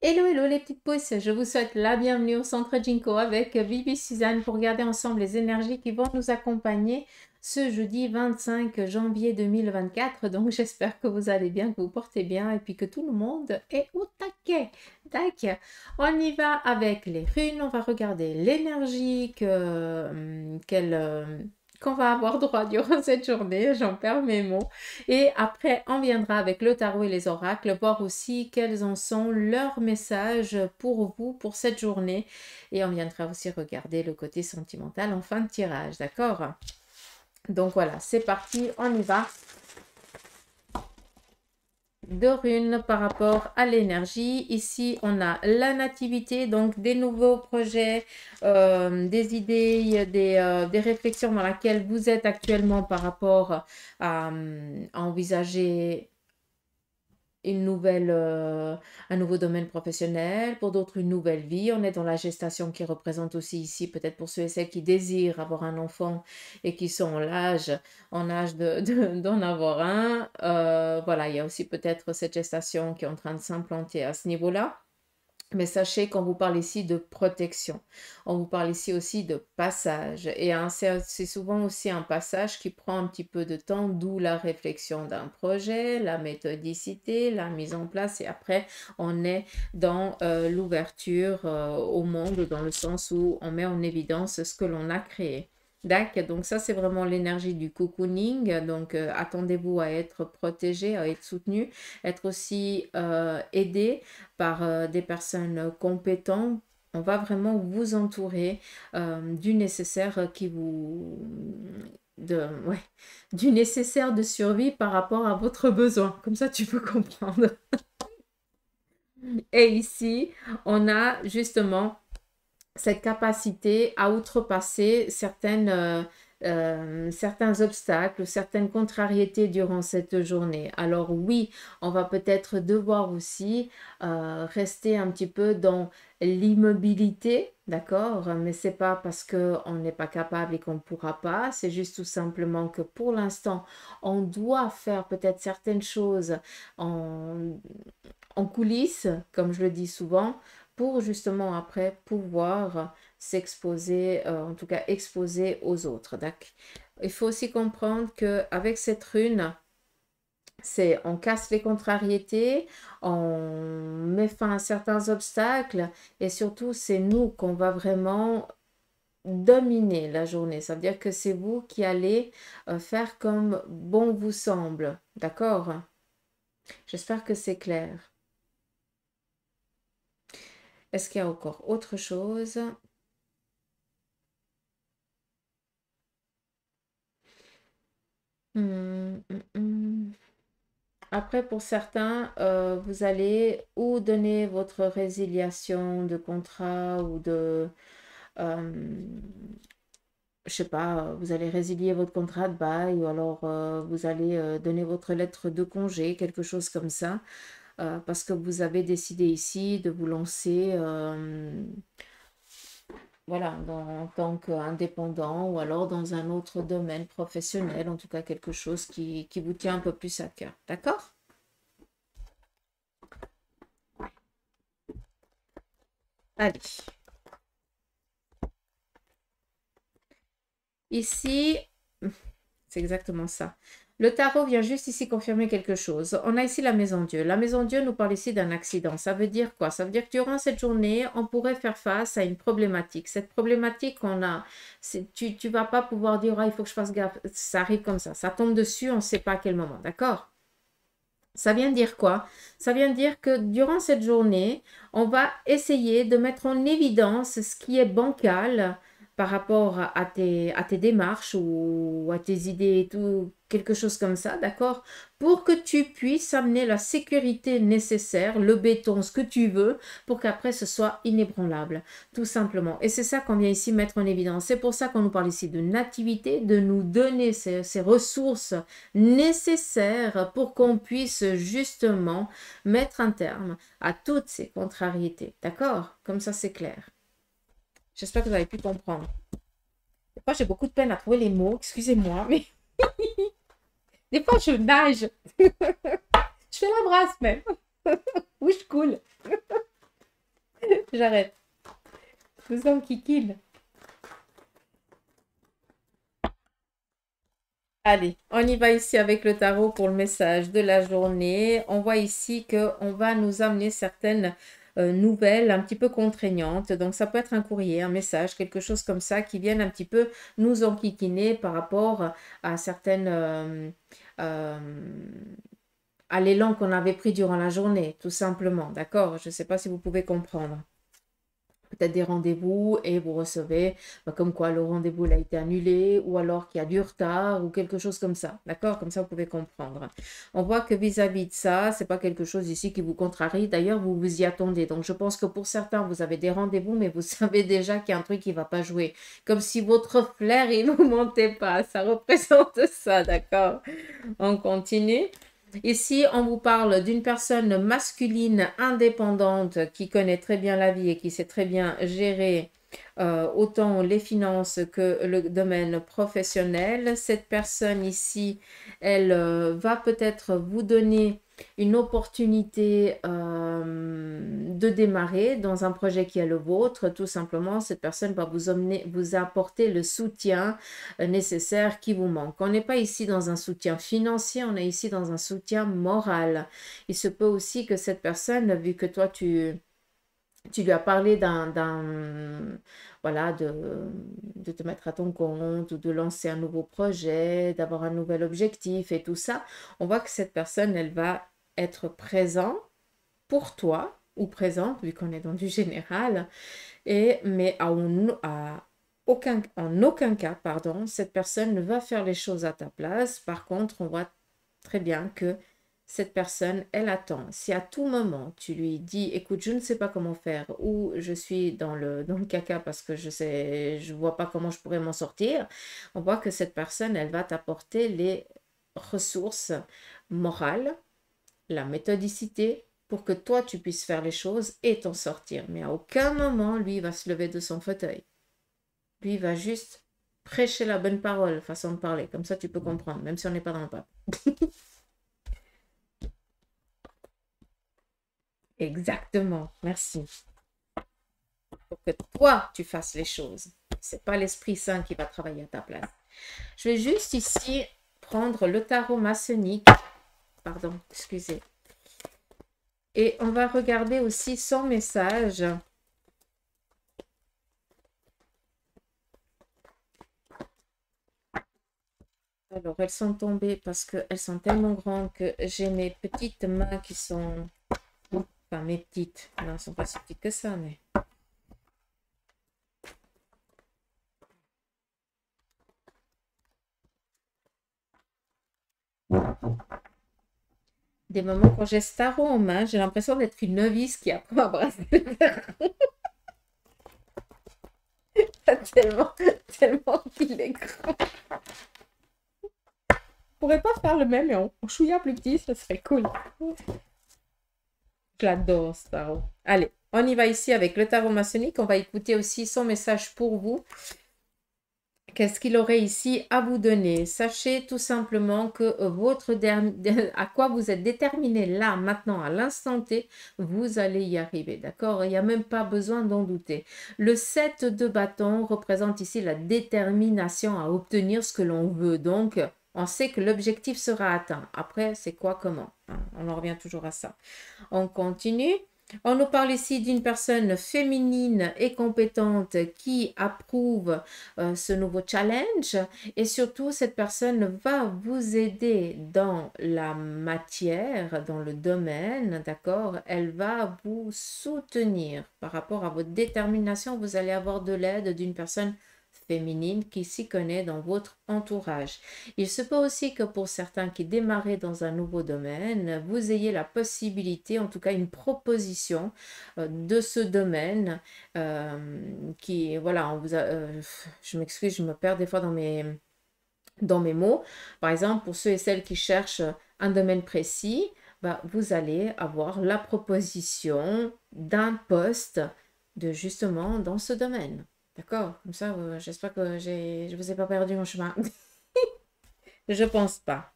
Hello, hello les petites pousses, je vous souhaite la bienvenue au Centre Jinko avec Bibi Suzanne pour regarder ensemble les énergies qui vont nous accompagner ce jeudi 25 janvier 2024. Donc j'espère que vous allez bien, que vous portez bien et puis que tout le monde est au taquet. Tac, on y va avec les runes, on va regarder l'énergie qu'on va avoir droit durant cette journée, j'en perds mes mots. Et après, on viendra avec le tarot et les oracles, voir aussi quels en sont leurs messages pour vous pour cette journée. Et on viendra aussi regarder le côté sentimental en fin de tirage, d'accord? Donc voilà, c'est parti, on y va. Deux runes par rapport à l'énergie. Ici, on a la nativité, donc des nouveaux projets, des idées, des réflexions dans lesquelles vous êtes actuellement par rapport à envisager un nouveau domaine professionnel, pour d'autres une nouvelle vie. On est dans la gestation qui représente aussi ici, peut-être pour ceux et celles qui désirent avoir un enfant et qui sont en âge d'en avoir un. Voilà, il y a aussi peut-être cette gestation qui est en train de s'implanter à ce niveau-là. Mais sachez qu'on vous parle ici de protection. On vous parle ici aussi de passage. Et c'est souvent aussi un passage qui prend un petit peu de temps, d'où la réflexion d'un projet, la méthodicité, la mise en place. Et après, on est dans l'ouverture au monde, dans le sens où on met en évidence ce que l'on a créé. D'accord, donc ça c'est vraiment l'énergie du cocooning, donc attendez-vous à être protégé, à être soutenu, être aussi aidé par des personnes compétentes. On va vraiment vous entourer du nécessaire ouais, du nécessaire de survie par rapport à votre besoin. Comme ça, tu peux comprendre. Et ici, on a justement cette capacité à outrepasser certains obstacles, certaines contrariétés durant cette journée. Alors oui, on va peut-être devoir aussi rester un petit peu dans l'immobilité, d'accord? Mais c'est pas parce qu'on n'est pas capable et qu'on ne pourra pas, c'est juste tout simplement que pour l'instant, on doit faire peut-être certaines choses en, en coulisses, comme je le dis souvent, pour justement après pouvoir s'exposer, en tout cas exposer aux autres. Donc, il faut aussi comprendre qu'avec cette rune, on casse les contrariétés, on met fin à certains obstacles et surtout c'est nous qu'on va vraiment dominer la journée. Ça veut dire que c'est vous qui allez faire comme bon vous semble. D'accord? J'espère que c'est clair. Est-ce qu'il y a encore autre chose? Après, pour certains, vous allez ou donner votre résiliation de contrat ou je sais pas, vous allez résilier votre contrat de bail ou alors vous allez donner votre lettre de congé, quelque chose comme ça, parce que vous avez décidé ici de vous lancer voilà, en tant qu'indépendant ou alors dans un autre domaine professionnel, en tout cas quelque chose qui vous tient un peu plus à cœur. D'accord? Allez. Ici, c'est exactement ça. Le tarot vient juste ici confirmer quelque chose. On a ici la maison Dieu. La maison Dieu nous parle ici d'un accident. Ça veut dire quoi? Ça veut dire que durant cette journée, on pourrait faire face à une problématique. Cette problématique, tu ne vas pas pouvoir dire, ah, il faut que je fasse gaffe. Ça arrive comme ça. Ça tombe dessus, on ne sait pas à quel moment. D'accord? Ça vient dire quoi? Ça vient dire que durant cette journée, on va essayer de mettre en évidence ce qui est bancal par rapport à tes démarches ou à tes idées et tout, quelque chose comme ça, d'accord? Pour que tu puisses amener la sécurité nécessaire, le béton, ce que tu veux, pour qu'après ce soit inébranlable, tout simplement. Et c'est ça qu'on vient ici mettre en évidence. C'est pour ça qu'on nous parle ici de nativité, de nous donner ces ressources nécessaires pour qu'on puisse justement mettre un terme à toutes ces contrariétés. D'accord? Comme ça, c'est clair. J'espère que vous avez pu comprendre. Des fois, j'ai beaucoup de peine à trouver les mots, excusez-moi, mais des fois, je nage. Je fais la brasse même. Oui, je coule. J'arrête. Je vous enquiquine. Allez, on y va ici avec le tarot pour le message de la journée. On voit ici qu'on va nous amener certaines nouvelles un petit peu contraignantes. Donc, ça peut être un courrier, un message, quelque chose comme ça qui vienne un petit peu nous enquiquiner par rapport à certaines... euh, à l'élan qu'on avait pris durant la journée, tout simplement. D'accord? Je ne sais pas si vous pouvez comprendre. Peut-être des rendez-vous et vous recevez comme quoi le rendez-vous il a été annulé ou alors qu'il y a du retard ou quelque chose comme ça. D'accord? Comme ça, vous pouvez comprendre. On voit que vis-à-vis de ça, c'est pas quelque chose ici qui vous contrarie. D'ailleurs, vous vous y attendez. Donc, je pense que pour certains, vous avez des rendez-vous, mais vous savez déjà qu'il y a un truc qui va pas jouer. Comme si votre flair, il vous montait pas. Ça représente ça. D'accord? On continue. Ici, on vous parle d'une personne masculine indépendante qui connaît très bien la vie et qui sait très bien gérer autant les finances que le domaine professionnel. Cette personne ici, elle va peut-être vous donner une opportunité de démarrer dans un projet qui est le vôtre. Tout simplement, cette personne va vous apporter le soutien nécessaire qui vous manque. On n'est pas ici dans un soutien financier, on est ici dans un soutien moral. Il se peut aussi que cette personne, vu que toi, tu lui as parlé voilà, de te mettre à ton compte ou de lancer un nouveau projet, d'avoir un nouvel objectif et tout ça, on voit que cette personne, elle va être présente pour toi ou présente, vu qu'on est dans du général, mais en aucun cas, pardon, cette personne ne va faire les choses à ta place. Par contre, on voit très bien que cette personne, elle attend. Si à tout moment, tu lui dis, écoute, je ne sais pas comment faire, ou je suis dans le caca parce que je vois pas comment je pourrais m'en sortir, on voit que cette personne, elle va t'apporter les ressources morales, la méthodicité, pour que toi, tu puisses faire les choses et t'en sortir. Mais à aucun moment, lui, il va se lever de son fauteuil. Lui, il va juste prêcher la bonne parole, façon de parler. Comme ça, tu peux comprendre, même si on n'est pas dans le pape. Exactement, merci. Pour que toi, tu fasses les choses. C'est pas l'Esprit Saint qui va travailler à ta place. Je vais juste ici prendre le tarot maçonnique. Pardon, excusez. Et on va regarder aussi son message. Alors, elles sont tombées parce qu'elles sont tellement grandes que j'ai mes petites mains qui sont... Enfin, mes petites. Non, elles ne sont pas si petites que ça, mais... Des moments quand j'ai ce tarot en main, j'ai l'impression d'être une novice qui apprend à brasser le tarot. tellement, tellement qu'il est grand. On pourrait pas faire le même, mais en chouïa plus petit, ça serait cool. J'adore ce tarot. Allez, on y va ici avec le tarot maçonnique. On va écouter aussi son message pour vous. Qu'est-ce qu'il aurait ici à vous donner? Sachez tout simplement que à quoi vous êtes déterminé là, maintenant, à l'instant T, vous allez y arriver, d'accord? Il n'y a même pas besoin d'en douter. Le 7 de bâton représente ici la détermination à obtenir ce que l'on veut. Donc, on sait que l'objectif sera atteint. Après, c'est quoi, comment? On en revient toujours à ça. On continue. On nous parle ici d'une personne féminine et compétente qui approuve ce nouveau challenge et surtout cette personne va vous aider dans la matière, dans le domaine, d'accord? Elle va vous soutenir par rapport à votre détermination. Vous allez avoir de l'aide d'une personne féminine qui s'y connaît dans votre entourage. Il se peut aussi que pour certains qui démarrent dans un nouveau domaine, vous ayez la possibilité, en tout cas une proposition de ce domaine qui, voilà, je m'excuse, je me perds des fois dans mes mots. Par exemple, pour ceux et celles qui cherchent un domaine précis, bah, vous allez avoir la proposition d'un poste de justement dans ce domaine. D'accord? Comme ça, j'espère que je vous ai pas perdu en chemin. Je pense pas.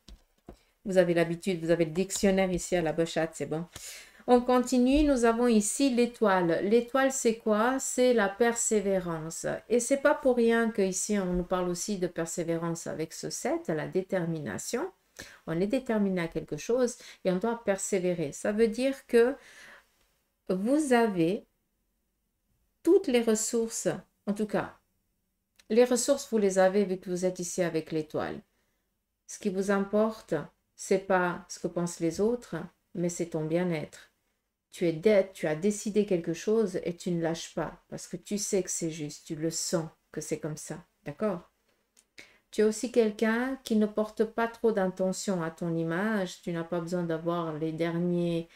Vous avez l'habitude, vous avez le dictionnaire ici à la bochette, c'est bon. On continue, nous avons ici l'étoile. L'étoile, c'est quoi? C'est la persévérance. Et c'est pas pour rien qu'ici, on nous parle aussi de persévérance avec ce 7, la détermination. On est déterminé à quelque chose et on doit persévérer. Ça veut dire que vous avez toutes les ressources, en tout cas, les ressources, vous les avez vu que vous êtes ici avec l'étoile. Ce qui vous importe, c'est pas ce que pensent les autres, mais c'est ton bien-être. Tu as décidé quelque chose et tu ne lâches pas parce que tu sais que c'est juste, tu le sens que c'est comme ça, d'accord? Tu es aussi quelqu'un qui ne porte pas trop d'intention à ton image, tu n'as pas besoin d'avoir les derniers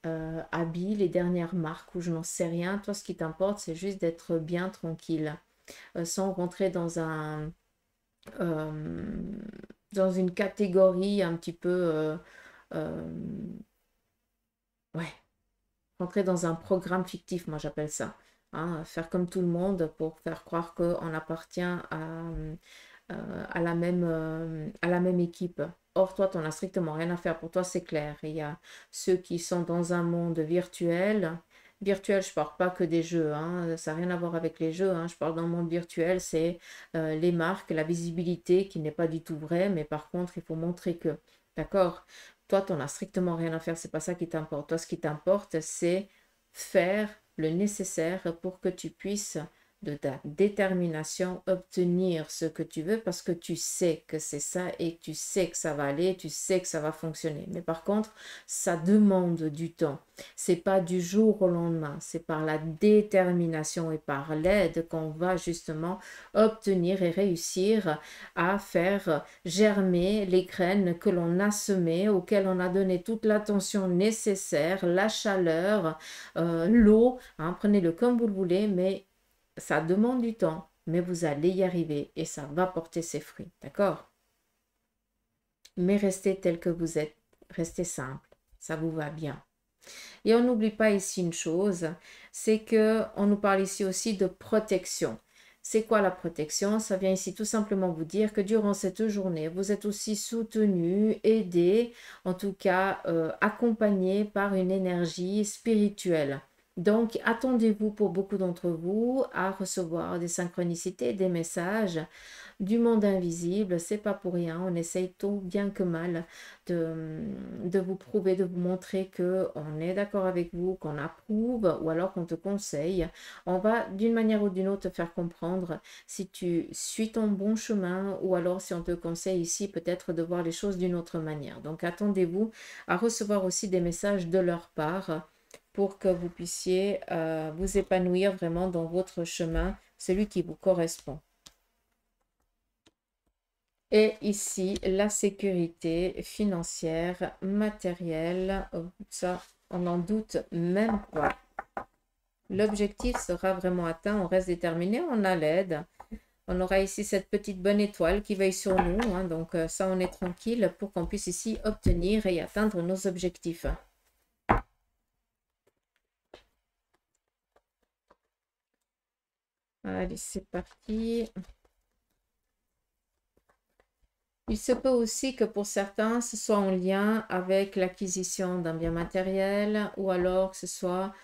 habits, les dernières marques ou je n'en sais rien. Toi, ce qui t'importe, c'est juste d'être bien tranquille, sans rentrer euh, dans une catégorie un petit peu, euh, ouais, rentrer dans un programme fictif, moi j'appelle ça. Hein, faire comme tout le monde pour faire croire qu'on appartient à la même équipe. Or, toi, tu n'en as strictement rien à faire. Pour toi, c'est clair. Il y a ceux qui sont dans un monde virtuel. Virtuel, je ne parle pas que des jeux. Hein, ça n'a rien à voir avec les jeux. Hein, je parle d'un monde virtuel, c'est les marques, la visibilité qui n'est pas du tout vraie. Mais par contre, il faut montrer que. D'accord? Toi, tu n'en as strictement rien à faire. C'est pas ça qui t'importe. Toi, ce qui t'importe, c'est faire le nécessaire pour que tu puisses de ta détermination, obtenir ce que tu veux parce que tu sais que c'est ça et tu sais que ça va aller, tu sais que ça va fonctionner. Mais par contre, ça demande du temps. C'est pas du jour au lendemain, c'est par la détermination et par l'aide qu'on va justement obtenir et réussir à faire germer les graines que l'on a semées, auxquelles on a donné toute l'attention nécessaire, la chaleur, l'eau, hein, prenez-le comme vous le voulez, mais ça demande du temps, mais vous allez y arriver et ça va porter ses fruits, d'accord? Mais restez tel que vous êtes, restez simple, ça vous va bien. Et on n'oublie pas ici une chose, c'est que on nous parle ici aussi de protection. C'est quoi la protection? Ça vient ici tout simplement vous dire que durant cette journée, vous êtes aussi soutenu, aidé, en tout cas accompagné par une énergie spirituelle. Donc, attendez-vous pour beaucoup d'entre vous à recevoir des synchronicités, des messages du monde invisible. C'est pas pour rien. On essaye tant bien que mal de vous prouver, de vous montrer que on est d'accord avec vous, qu'on approuve ou alors qu'on te conseille. On va d'une manière ou d'une autre te faire comprendre si tu suis ton bon chemin ou alors si on te conseille ici peut-être de voir les choses d'une autre manière. Donc, attendez-vous à recevoir aussi des messages de leur part pour que vous puissiez vous épanouir vraiment dans votre chemin, celui qui vous correspond. Et ici, la sécurité financière, matérielle, ça, on n'en doute même pas. L'objectif sera vraiment atteint, on reste déterminé, on a l'aide. On aura ici cette petite bonne étoile qui veille sur nous, hein, donc ça, on est tranquille pour qu'on puisse ici obtenir et atteindre nos objectifs. Allez, c'est parti. Il se peut aussi que pour certains, ce soit en lien avec l'acquisition d'un bien matériel ou alors que ce soit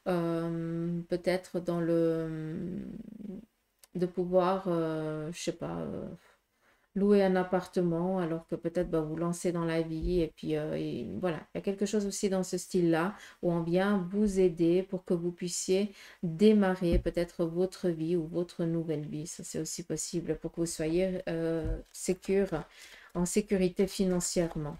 peut-être dans de pouvoir, je sais pas, louer un appartement alors que peut-être bah, vous lancez dans la vie et puis voilà, il y a quelque chose aussi dans ce style-là où on vient vous aider pour que vous puissiez démarrer peut-être votre vie ou votre nouvelle vie. Ça, c'est aussi possible pour que vous soyez en sécurité financièrement.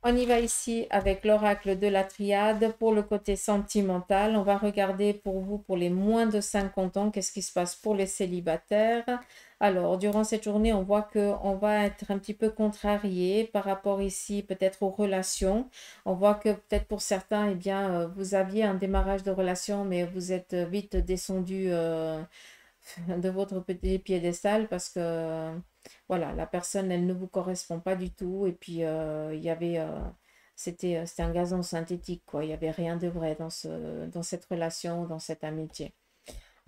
On y va ici avec l'oracle de la triade pour le côté sentimental. On va regarder pour vous, pour les moins de 50 ans, qu'est-ce qui se passe pour les célibataires. Alors, durant cette journée, on voit qu'on va être un petit peu contrarié par rapport ici peut-être aux relations. On voit que peut-être pour certains, eh bien, vous aviez un démarrage de relation, mais vous êtes vite descendu de votre petit piédestal parce que voilà, la personne, elle ne vous correspond pas du tout. Et puis, il y avait, c'était un gazon synthétique, quoi. Il n'y avait rien de vrai dans cette relation, dans cette amitié.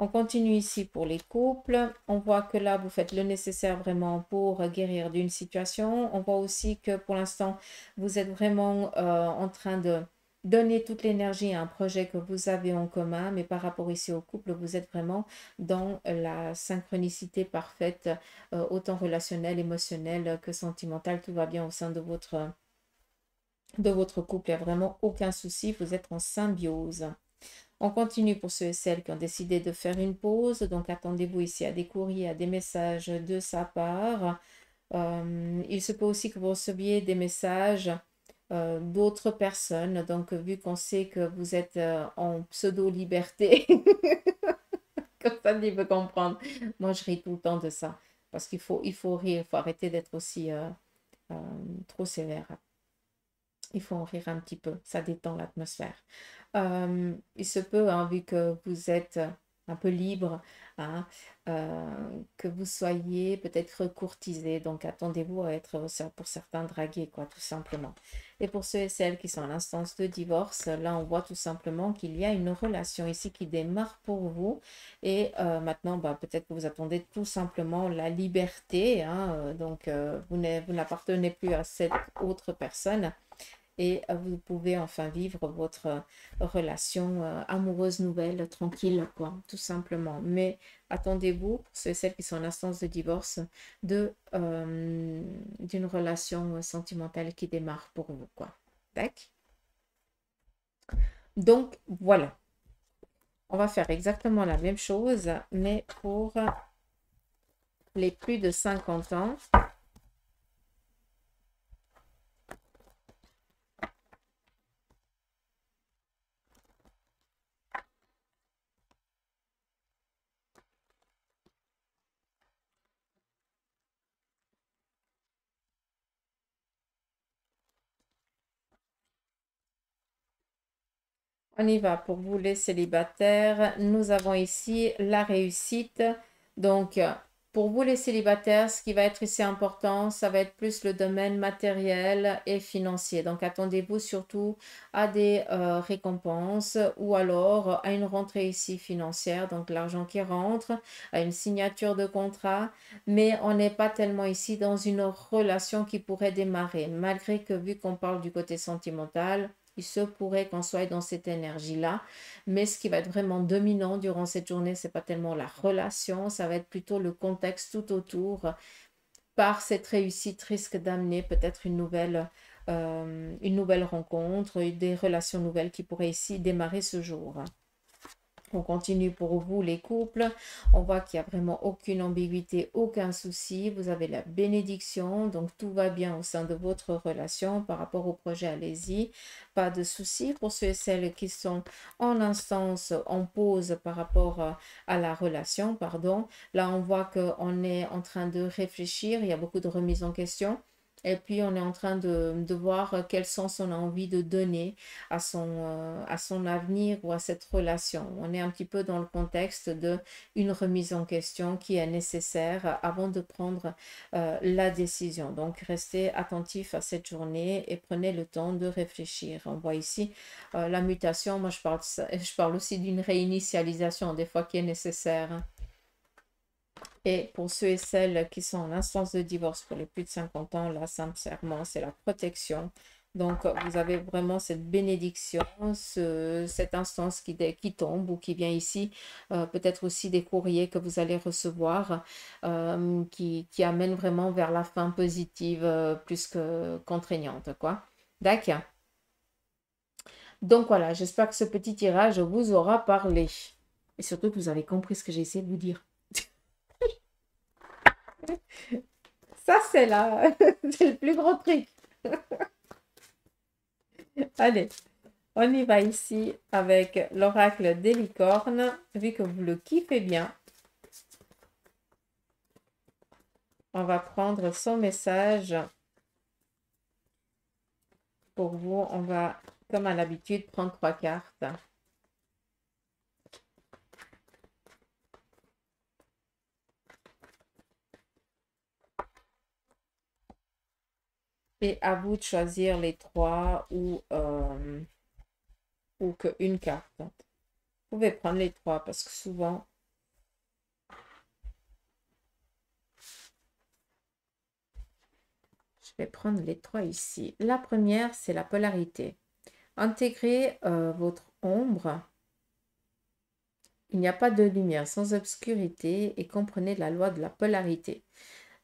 On continue ici pour les couples. On voit que là, vous faites le nécessaire vraiment pour guérir d'une situation. On voit aussi que pour l'instant, vous êtes vraiment en train de donner toute l'énergie à un projet que vous avez en commun. Mais par rapport ici au couple, vous êtes vraiment dans la synchronicité parfaite, autant relationnelle, émotionnelle que sentimentale. Tout va bien au sein de votre couple. Il n'y a vraiment aucun souci. Vous êtes en symbiose. On continue pour ceux et celles qui ont décidé de faire une pause. Donc, attendez-vous ici à des courriers, à des messages de sa part. Il se peut aussi que vous receviez des messages d'autres personnes. Donc, vu qu'on sait que vous êtes en pseudo-liberté, comme ça, il peut comprendre. Moi, je ris tout le temps de ça. Parce qu'il faut rire, il faut arrêter d'être aussi euh, trop sévère. Il faut en rire un petit peu, ça détend l'atmosphère. Il se peut, hein, vu que vous êtes un peu libre, hein, que vous soyez peut-être courtisé. Donc, attendez-vous à être, pour certains, dragués, quoi, tout simplement. Et pour ceux et celles qui sont à l'instance de divorce, là, on voit tout simplement qu'il y a une relation ici qui démarre pour vous. Et maintenant, bah, peut-être que vous attendez tout simplement la liberté, hein, donc, vous n'appartenez plus à cette autre personne et vous pouvez enfin vivre votre relation amoureuse nouvelle, tranquille, quoi, tout simplement. Mais attendez-vous, pour ceux et celles qui sont en instance de divorce, d'une relation sentimentale qui démarre pour vous, quoi. D'accord? Donc, voilà. On va faire exactement la même chose, mais pour les plus de 50 ans. On y va pour vous les célibataires. Nous avons ici la réussite. Donc, pour vous les célibataires, ce qui va être ici important, ça va être plus le domaine matériel et financier. Donc, attendez-vous surtout à des récompenses ou alors à une rentrée ici financière. Donc, l'argent qui rentre, à une signature de contrat. Mais on n'est pas tellement ici dans une relation qui pourrait démarrer. Malgré que, vu qu'on parle du côté sentimental, il se pourrait qu'on soit dans cette énergie-là, mais ce qui va être vraiment dominant durant cette journée, c'est pas tellement la relation, ça va être plutôt le contexte tout autour. Par cette réussite, risque d'amener peut-être une nouvelle rencontre, des relations nouvelles qui pourraient ici démarrer ce jour. On continue pour vous les couples. On voit qu'il n'y a vraiment aucune ambiguïté, aucun souci. Vous avez la bénédiction, donc tout va bien au sein de votre relation par rapport au projet. Allez-y, pas de souci. Pour ceux et celles qui sont en instance, en pause par rapport à la relation, pardon. Là, on voit qu'on est en train de réfléchir. Il y a beaucoup de remises en question. Et puis, on est en train de voir quel sens on a envie de donner à son avenir ou à cette relation. On est un petit peu dans le contexte de une remise en question qui est nécessaire avant de prendre la décision. Donc, restez attentif à cette journée et prenez le temps de réfléchir. On voit ici la mutation. Moi, je parle aussi d'une réinitialisation, des fois qui est nécessaire. Et pour ceux et celles qui sont en instance de divorce pour les plus de 50 ans, là, sincèrement, c'est la protection. Donc, vous avez vraiment cette bénédiction, cette instance qui tombe ou qui vient ici. Peut-être aussi des courriers que vous allez recevoir qui amènent vraiment vers la fin positive plus que contraignante, quoi. D'accord. Donc, voilà, j'espère que ce petit tirage vous aura parlé. Et surtout que vous avez compris ce que j'ai essayé de vous dire. Ça, c'est c'est le plus gros truc. Allez, on y va ici avec l'oracle des licornes. Vu que vous le kiffez bien, on va prendre son message pour vous. On va, comme à l'habitude, prendre 3 cartes. Et à vous de choisir les 3 ou qu'une carte. Vous pouvez prendre les 3 parce que souvent, vais prendre les 3 ici. La première, c'est la polarité. Intégrez votre ombre. Il n'y a pas de lumière sans obscurité et comprenez la loi de la polarité.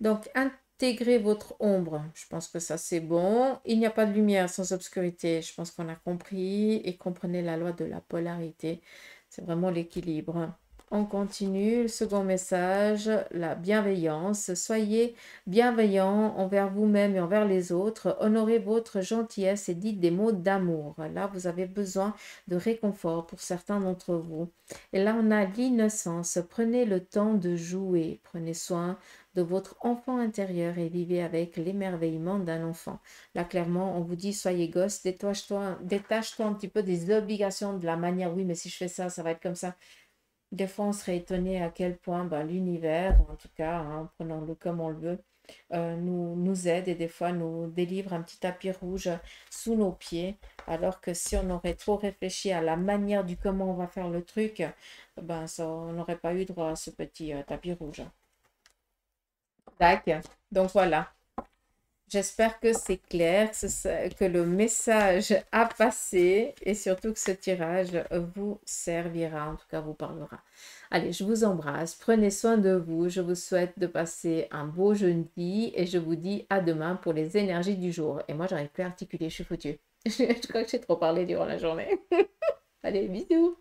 Donc, intégrez votre ombre. Je pense que ça, c'est bon. Il n'y a pas de lumière sans obscurité. Je pense qu'on a compris. Et comprenez la loi de la polarité. C'est vraiment l'équilibre. On continue. Le second message, la bienveillance. Soyez bienveillant envers vous-même et envers les autres. Honorez votre gentillesse et dites des mots d'amour. Là, vous avez besoin de réconfort pour certains d'entre vous. Et là, on a l'innocence. Prenez le temps de jouer. Prenez soin de votre enfant intérieur et vivez avec l'émerveillement d'un enfant. Là, clairement, on vous dit, soyez gosse, détache-toi un petit peu des obligations, de la manière, oui, mais si je fais ça, ça va être comme ça. Des fois, on serait étonné à quel point l'univers, en tout cas, hein, prenons-le comme on le veut, nous aide et des fois nous délivre un petit tapis rouge sous nos pieds, alors que si on aurait trop réfléchi à la manière du comment on va faire le truc, ça, on n'aurait pas eu droit à ce petit tapis rouge. Tac. Donc voilà. J'espère que c'est clair, que le message a passé et surtout que ce tirage vous servira, en tout cas vous parlera. Allez, je vous embrasse, prenez soin de vous, je vous souhaite de passer un beau jeudi et je vous dis à demain pour les énergies du jour. Et moi, j'arrive plus à articuler, je suis foutue. Je crois que j'ai trop parlé durant la journée. Allez, bisous!